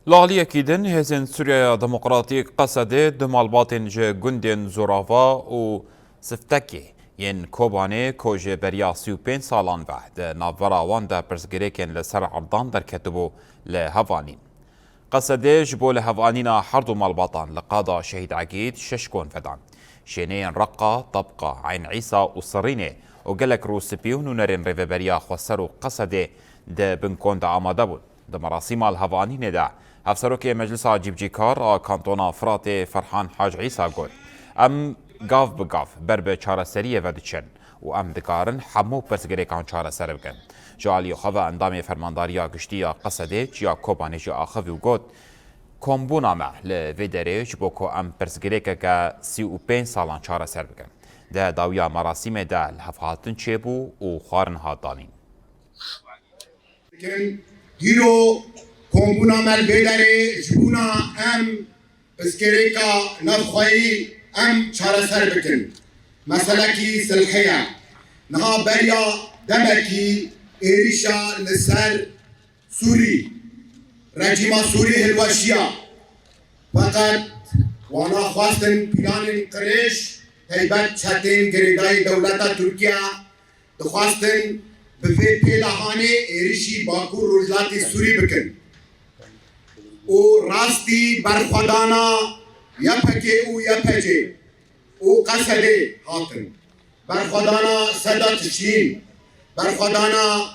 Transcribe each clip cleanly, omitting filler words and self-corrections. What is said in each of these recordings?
لالی کیدن هزین سوریه دموکراتیک قصده دمالباتن جه گندن زوراوا و سفتکی ین کوبانه کوژه بریا 35 سالان بعد نافورا وان دا پرزگریکن لسر عرضان در کتبو لهوانین قصده جبو لهوانینا حرد مالباطان لقادا شهيد عقيد ششكون فدان شينين رقة طبقة عين عيسى وصرينه وقالك روسبيون ونرين ريفبريا خسروا قصده ده بنكون دا عمادبون ده مراسم الهوانين دا افسروك مجلس جيبجي كار كانتونا فراتي فرحان حاج عيسى قول ام قاف بقاف بربه چاره سريه ودچن و ام دکارن حمو پرسگریکان چاره سر بکن جالی خواه اندام فرمانداریا گشتیا قصده جیا کوبانه جا آخوی و گود کمبونا مع لویدره جبو که ام پرسگریکه که 35 سالان چاره سر بکن ده داویا مراسم ده الهفهاتن چه بو و خارن هاتانین هیرو کمبونا مل ویدره جبونا ام پرسگریکا نفخوایی ام چاره سر بکن مسئله کی سلحیه نها بریا دمکی ایریشا لسر سوری رجیما سوری هلوشیا فقط وانا خواستن پیلان قریش هیبت چتین گریدای دولتا ترکیه دخواستن بفی پیلهانه ایریشی باکو روزلاتی سوری بکن او راستی برخودانا یپکه او یپجه او قصده هاتن برخودانا صدات شین برخودانا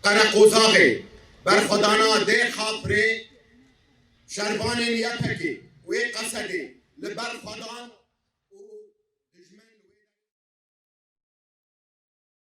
قرقوزاغه برخودانا ده خافره شربان یپکه و قصده لبرخودان